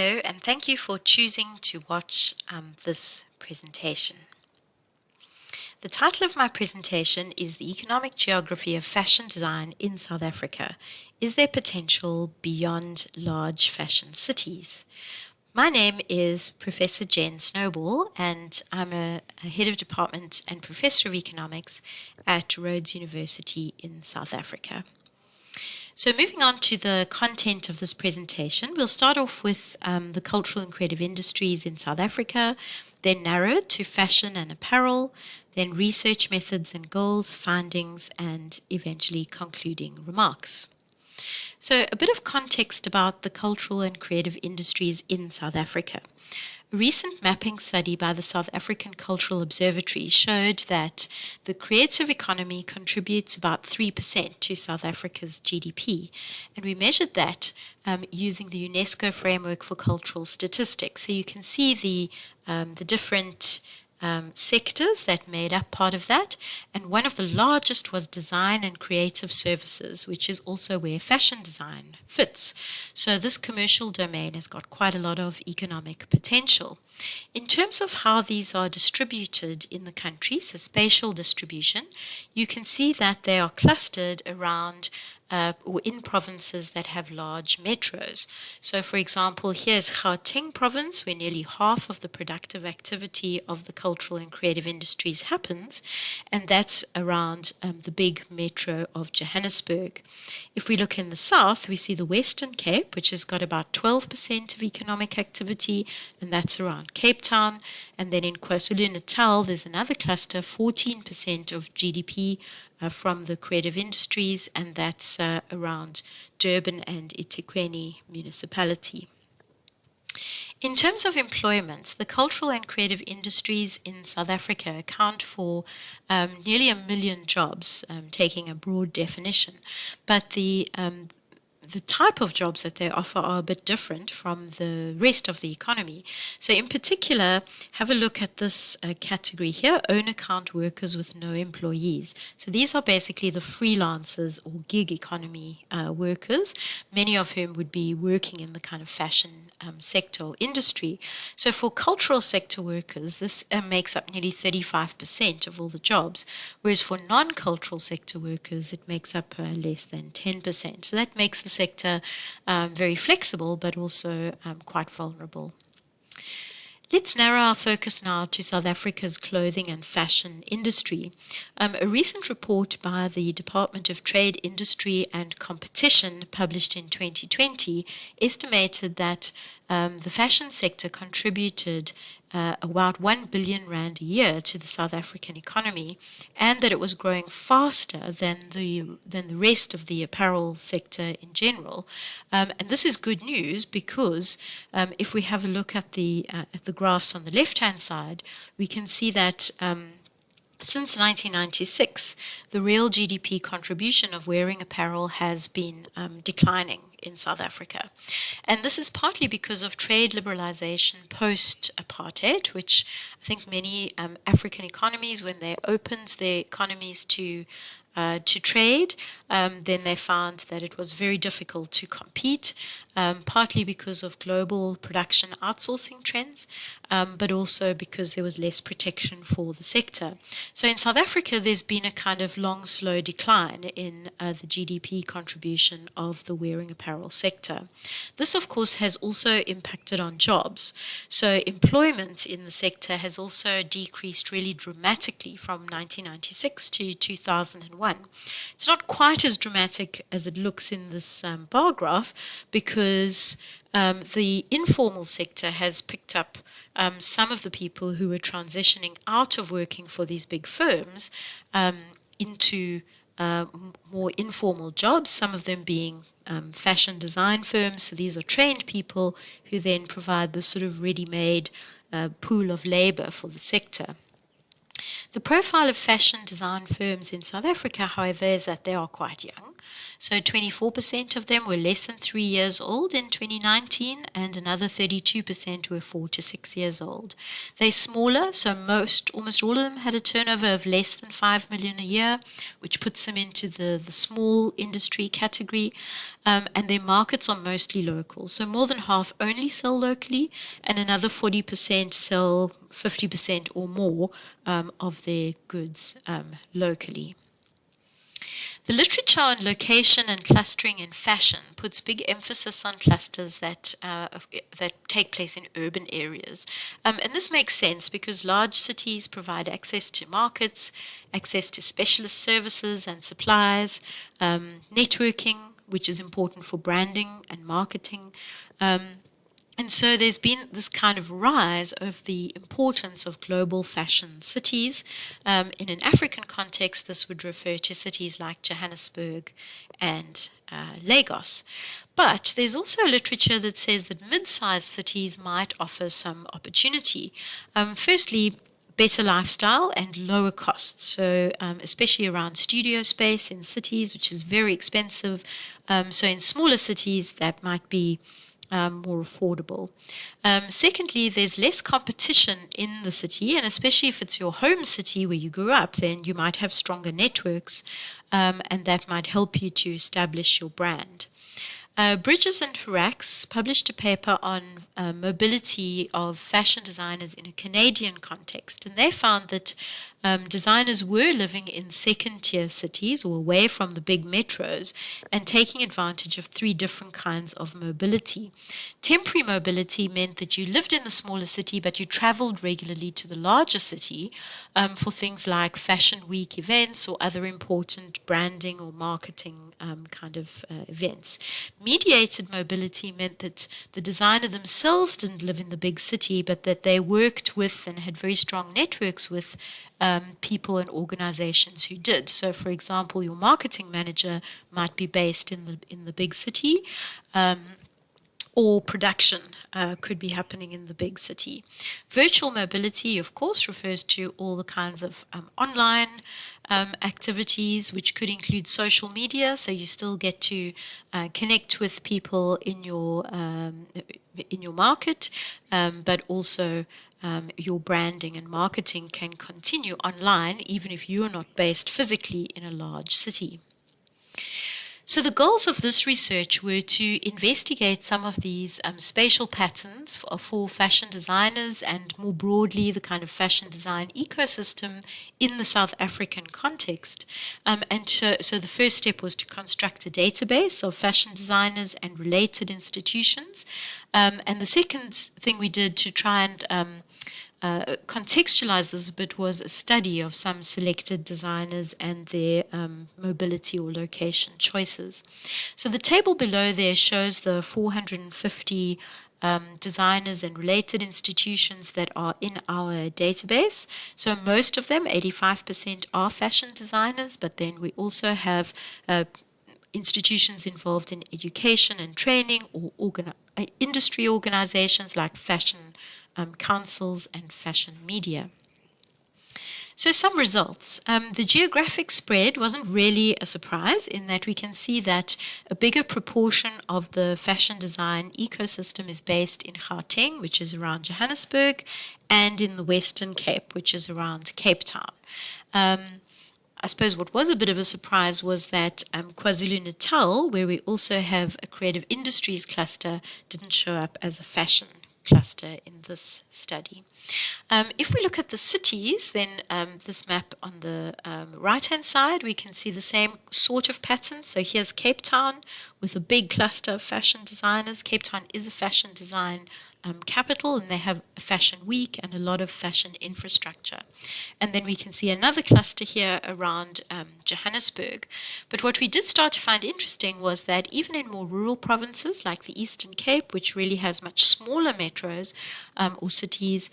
Hello, and thank you for choosing to watch this presentation. The title of my presentation is The Economic Geography of Fashion Design in South Africa. Is there potential beyond large fashion cities? My name is Professor Jen Snowball, and I'm a head of department and professor of economics at Rhodes University in South Africa. So moving on to the content of this presentation, we'll start off with the cultural and creative industries in South Africa, then narrow it to fashion and apparel, then research methods and goals, findings, and eventually concluding remarks. So a bit of context about the cultural and creative industries in South Africa. A recent mapping study by the South African Cultural Observatory showed that the creative economy contributes about 3% to South Africa's GDP. And we measured that using the UNESCO Framework for Cultural Statistics. So you can see the different sectors that made up part of that, and one of the largest was design and creative services, which is also where fashion design fits. So this commercial domain has got quite a lot of economic potential. In terms of how these are distributed in the country, so spatial distribution, you can see that they are clustered around or in provinces that have large metros. So, for example, here's Gauteng province, where nearly half of the productive activity of the cultural and creative industries happens, and that's around the big metro of Johannesburg. If we look in the south, we see the Western Cape, which has got about 12% of economic activity, and that's around Cape Town. And then in KwaZulu-Natal, there's another cluster, 14% of GDP from the creative industries, and that's around Durban and eThekwini municipality. In terms of employment, the cultural and creative industries in South Africa account for nearly 1 million jobs, taking a broad definition, but the type of jobs that they offer are a bit different from the rest of the economy. So in particular, have a look at this category here, own account workers with no employees. So these are basically the freelancers or gig economy workers, many of whom would be working in the kind of fashion sector or industry. So for cultural sector workers, this makes up nearly 35% of all the jobs, whereas for non-cultural sector workers, it makes up less than 10%. So that makes the sector very flexible, but also quite vulnerable. Let's narrow our focus now to South Africa's clothing and fashion industry. A recent report by the Department of Trade, Industry and Competition, published in 2020, estimated that the fashion sector contributed about 1 billion rand a year to the South African economy, and that it was growing faster than the rest of the apparel sector in general. And this is good news because if we have a look at the graphs on the left-hand side, we can see that since 1996, the real GDP contribution of wearing apparel has been declining in South Africa. And this is partly because of trade liberalization post-apartheid, which I think many African economies, when they opened their economies to trade, then they found that it was very difficult to compete, partly because of global production outsourcing trends, but also because there was less protection for the sector. So in South Africa, there's been a kind of long, slow decline in the GDP contribution of the wearing apparel sector. This, of course, has also impacted on jobs. So employment in the sector has also decreased really dramatically from 1996 to 2001. It's not quite as dramatic as it looks in this bar graph because the informal sector has picked up some of the people who were transitioning out of working for these big firms into more informal jobs, some of them being fashion design firms. So these are trained people who then provide the sort of ready-made pool of labor for the sector. The profile of fashion design firms in South Africa, however, is that they are quite young. So 24% of them were less than 3 years old in 2019, and another 32% were 4 to 6 years old. They're smaller, so almost all of them had a turnover of less than 5 million a year, which puts them into the small industry category, and their markets are mostly local. So more than half only sell locally, and another 40% sell 50% or more of their goods locally. The literature on location and clustering in fashion puts big emphasis on clusters that take place in urban areas. And this makes sense because large cities provide access to markets, access to specialist services and supplies, networking, which is important for branding and marketing. And so there's been this kind of rise of the importance of global fashion cities. In an African context, this would refer to cities like Johannesburg and Lagos. But there's also literature that says that mid-sized cities might offer some opportunity. Firstly, better lifestyle and lower costs. So especially around studio space in cities, which is very expensive. So in smaller cities, that might be more affordable. Secondly, there's less competition in the city, and especially if it's your home city where you grew up, then you might have stronger networks, and that might help you to establish your brand. Bridges and Hurax published a paper on mobility of fashion designers in a Canadian context, and they found that designers were living in second-tier cities or away from the big metros and taking advantage of 3 different kinds of mobility. Temporary mobility meant that you lived in the smaller city, but you traveled regularly to the larger city for things like Fashion Week events or other important branding or marketing kind of events. Mediated mobility meant that the designer themselves didn't live in the big city, but that they worked with and had very strong networks with people and organizations who did. So, for example, your marketing manager might be based in the big city, or production could be happening in the big city. Virtual mobility, of course, refers to all the kinds of online activities, which could include social media. So you still get to connect with people in your market, but also your branding and marketing can continue online even if you are not based physically in a large city. So the goals of this research were to investigate some of these spatial patterns for fashion designers and more broadly the kind of fashion design ecosystem in the South African context. So the first step was to construct a database of fashion designers and related institutions. And the second thing we did to try and contextualize this a bit was a study of some selected designers and their mobility or location choices. So the table below there shows the 450 designers and related institutions that are in our database. So most of them, 85%, are fashion designers, but then we also have institutions involved in education and training or industry organizations like fashion councils and fashion media. So some results. The geographic spread wasn't really a surprise in that we can see that a bigger proportion of the fashion design ecosystem is based in Gauteng, which is around Johannesburg, and in the Western Cape, which is around Cape Town. I suppose what was a bit of a surprise was that KwaZulu-Natal, where we also have a creative industries cluster, didn't show up as a fashion cluster in this study. If we look at the cities, then this map on the right-hand side, we can see the same sort of pattern. So here's Cape Town with a big cluster of fashion designers. Cape Town is a fashion design capital, and they have a fashion week and a lot of fashion infrastructure. And then we can see another cluster here around Johannesburg. But what we did start to find interesting was that even in more rural provinces like the Eastern Cape, which really has much smaller metros or cities,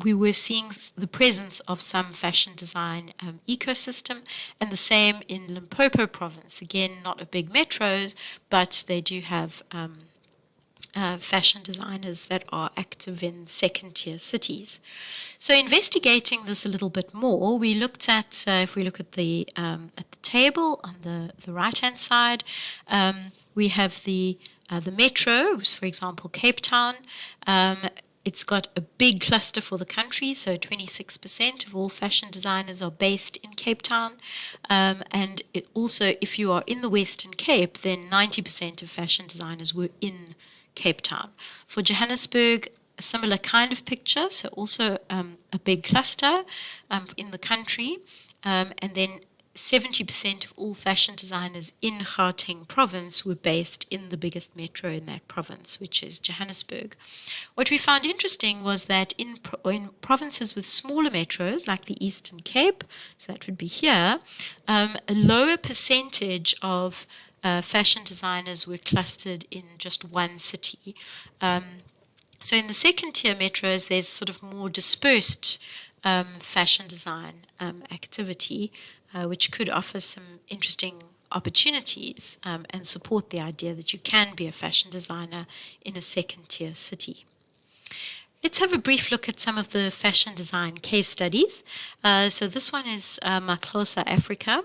we were seeing the presence of some fashion design ecosystem, and the same in Limpopo province. Again, not a big metros, but they do have fashion designers that are active in second-tier cities. So investigating this a little bit more, we looked at, if we look at the table on the right-hand side, we have the metro, for example, Cape Town. It's got a big cluster for the country, so 26% of all fashion designers are based in Cape Town. And it also, if you are in the Western Cape, then 90% of fashion designers were in Cape Town. For Johannesburg, a similar kind of picture, so also a big cluster in the country, and then 70% of all fashion designers in Gauteng province were based in the biggest metro in that province, which is Johannesburg. What we found interesting was that in provinces with smaller metros, like the Eastern Cape, so that would be here, a lower percentage of fashion designers were clustered in just one city. So in the second-tier metros, there's sort of more dispersed fashion design activity, which could offer some interesting opportunities and support the idea that you can be a fashion designer in a second-tier city. Let's have a brief look at some of the fashion design case studies. So this one is Maklosa, Africa,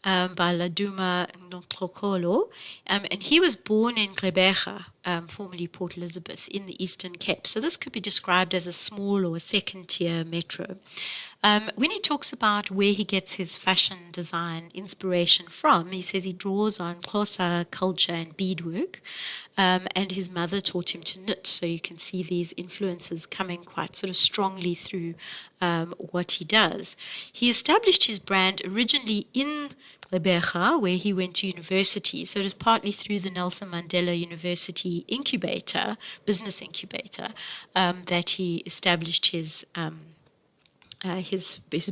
by Laduma Ntlokolo, and he was born in Gqeberha, formerly Port Elizabeth, in the Eastern Cape. So this could be described as a small or a second-tier metro. When he talks about where he gets his fashion design inspiration from, he says he draws on Xhosa culture and beadwork, and his mother taught him to knit. So you can see these influences coming quite sort of strongly through what he does. He established his brand originally in Gqeberha, where he went to university. So it was partly through the Nelson Mandela University incubator, business incubator, that he established his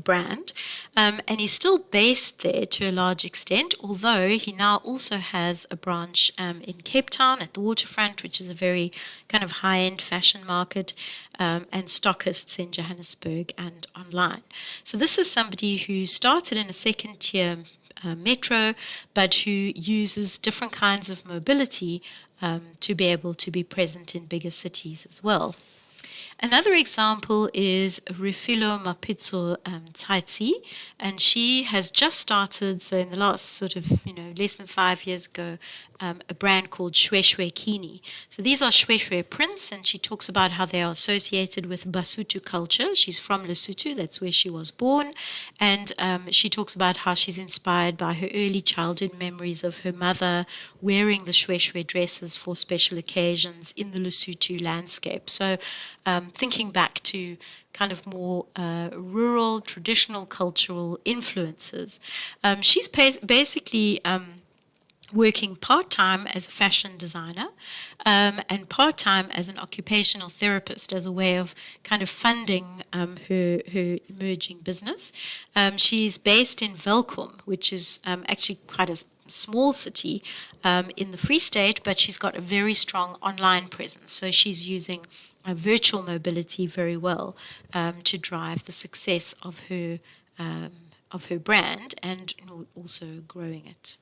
brand, and he's still based there to a large extent, although he now also has a branch in Cape Town at the waterfront, which is a very kind of high-end fashion market, and stockists in Johannesburg and online. So this is somebody who started in a second-tier metro, but who uses different kinds of mobility to be able to be present in bigger cities as well. Another example is Refilo Mapitso Tsaitsi, and she has just started, so in the last sort of, less than 5 years ago, a brand called Shweshwe Kini. So these are Shweshwe prints, and she talks about how they are associated with Basotho culture. She's from Lesotho, that's where she was born, and she talks about how she's inspired by her early childhood memories of her mother wearing the Shweshwe dresses for special occasions in the Lesotho landscape. So thinking back to kind of more rural, traditional cultural influences. She's basically working part-time as a fashion designer and part-time as an occupational therapist as a way of kind of funding her emerging business. She's based in Welkom, which is actually quite a small city in the Free State, but she's got a very strong online presence. So she's using virtual mobility very well to drive the success of her brand and also growing it.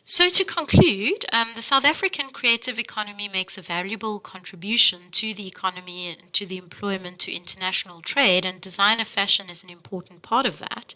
So to conclude, the South African creative economy makes a valuable contribution to the economy and to the employment, to international trade, and designer fashion is an important part of that.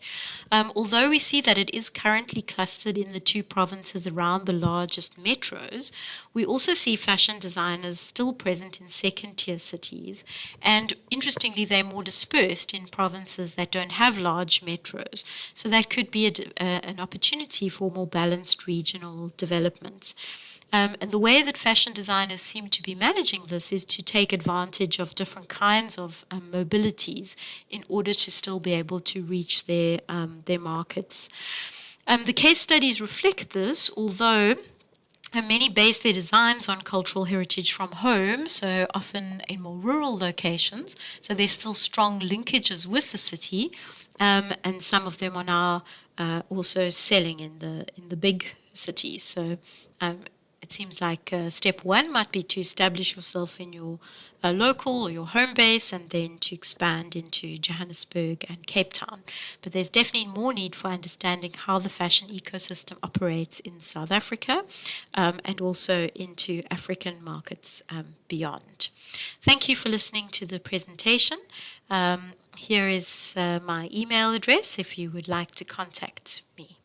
Although we see that it is currently clustered in the two provinces around the largest metros, we also see fashion designers still present in second-tier cities, and interestingly, they're more dispersed in provinces that don't have large metros. So that could be an opportunity for more balanced regional development. And the way that fashion designers seem to be managing this is to take advantage of different kinds of mobilities in order to still be able to reach their markets. The case studies reflect this, although many base their designs on cultural heritage from home, so often in more rural locations. So there's still strong linkages with the city, and some of them are now also selling in the big cities. So it seems like step one might be to establish yourself in your local or your home base, and then to expand into Johannesburg and Cape Town. But there's definitely more need for understanding how the fashion ecosystem operates in South Africa, and also into African markets beyond. Thank you for listening to the presentation. Here is my email address if you would like to contact me.